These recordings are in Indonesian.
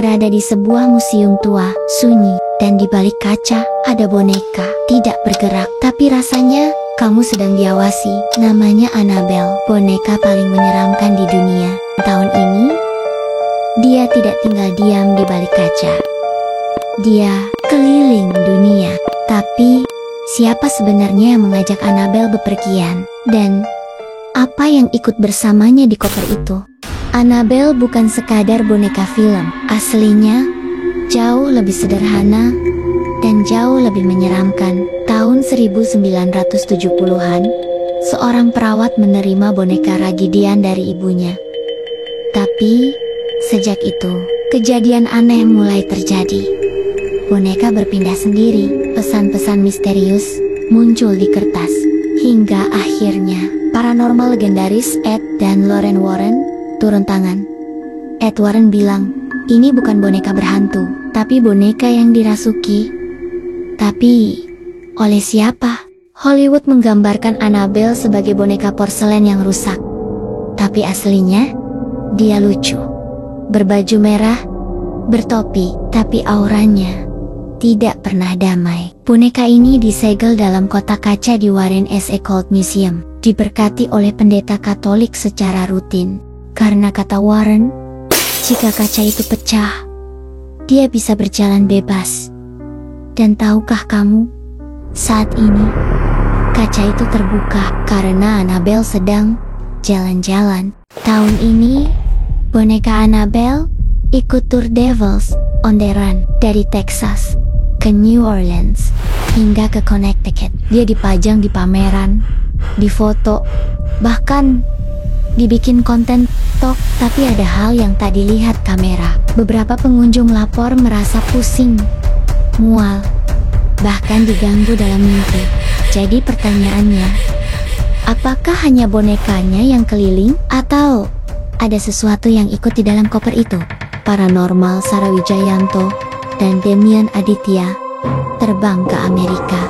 berada di sebuah museum tua, sunyi, dan di balik kaca ada boneka, tidak bergerak, tapi rasanya kamu sedang diawasi. Namanya Annabelle, boneka paling menyeramkan di dunia. Tahun ini, dia tidak tinggal diam di balik kaca. Dia keliling dunia. Tapi, siapa sebenarnya yang mengajak Annabelle bepergian? Dan, apa yang ikut bersamanya di koper itu? Annabelle bukan sekadar boneka film. Aslinya, jauh lebih sederhana dan jauh lebih menyeramkan. Tahun 1970-an, seorang perawat menerima boneka Ragidian dari ibunya. Tapi, sejak itu, kejadian aneh mulai terjadi. Boneka berpindah sendiri, pesan-pesan misterius muncul di kertas. Hingga akhirnya, paranormal legendaris Ed dan Lorraine Warren turun tangan. Ed Warren bilang, ini bukan boneka berhantu, tapi boneka yang dirasuki. Tapi, oleh siapa? Hollywood menggambarkan Annabelle sebagai boneka porselen yang rusak. Tapi aslinya, dia lucu. Berbaju merah, bertopi, tapi auranya tidak pernah damai. Boneka ini disegel dalam kotak kaca di Warren S. Occult Museum, diberkati oleh pendeta Katolik secara rutin. Karena kata Warren, jika kaca itu pecah, dia bisa berjalan bebas. Dan tahukah kamu, saat ini, kaca itu terbuka karena Annabelle sedang jalan-jalan. Tahun ini, boneka Annabelle ikut tur Devils on the Run dari Texas ke New Orleans hingga ke Connecticut. Dia dipajang di pameran, difoto, bahkan dibikin konten TikTok. Tapi ada hal yang tak dilihat kamera. Beberapa pengunjung lapor merasa pusing, mual, bahkan diganggu dalam mimpi. Jadi pertanyaannya, apakah hanya bonekanya yang keliling atau ada sesuatu yang ikut di dalam koper itu? Paranormal Sarah Wijayanto dan Demian Aditya terbang ke Amerika.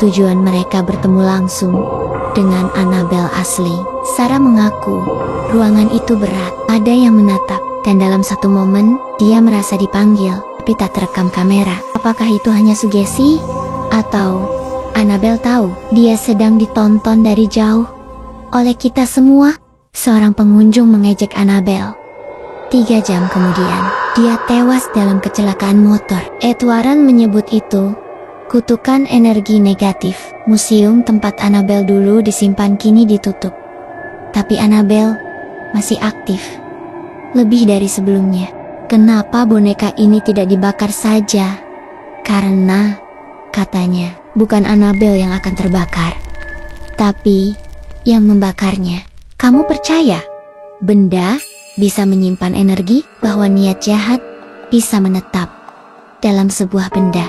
Tujuan mereka bertemu langsung dengan Annabelle asli. Sarah mengaku ruangan itu berat, ada yang menatap, dan dalam satu momen dia merasa dipanggil, tapi tak terekam kamera. Apakah itu hanya sugesti? Atau Annabelle tahu dia sedang ditonton dari jauh oleh kita semua? Seorang pengunjung mengejek Annabelle. 3 jam kemudian, dia tewas dalam kecelakaan motor. Ed Warren menyebut itu kutukan energi negatif. Museum tempat Annabelle dulu disimpan kini ditutup. Tapi Annabelle masih aktif, lebih dari sebelumnya. Kenapa boneka ini tidak dibakar saja? Karena, katanya, bukan Annabelle yang akan terbakar, tapi yang membakarnya. Kamu percaya benda bisa menyimpan energi, bahwa niat jahat bisa menetap dalam sebuah benda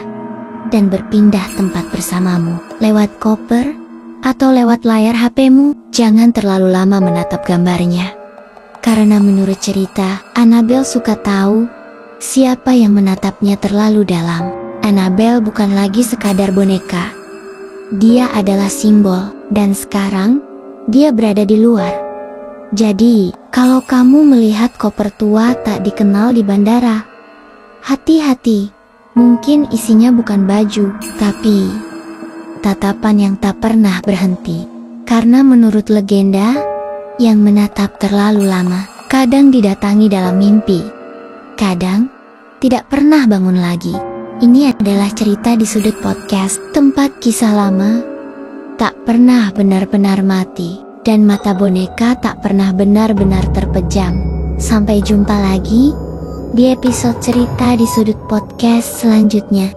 dan berpindah tempat bersamamu lewat koper atau lewat layar HP-mu? Jangan terlalu lama menatap gambarnya, karena menurut cerita, Annabelle suka tahu siapa yang menatapnya terlalu dalam. Annabelle bukan lagi sekadar boneka, dia adalah simbol, dan sekarang dia berada di luar. Jadi, kalau kamu melihat koper tua tak dikenal di bandara, hati-hati. Mungkin isinya bukan baju, tapi tatapan yang tak pernah berhenti. Karena menurut legenda, yang menatap terlalu lama kadang didatangi dalam mimpi, kadang tidak pernah bangun lagi. Ini adalah cerita di sudut podcast, tempat kisah lama tak pernah benar-benar mati, dan mata boneka tak pernah benar-benar terpejam. Sampai jumpa lagi di episode cerita di sudut podcast selanjutnya.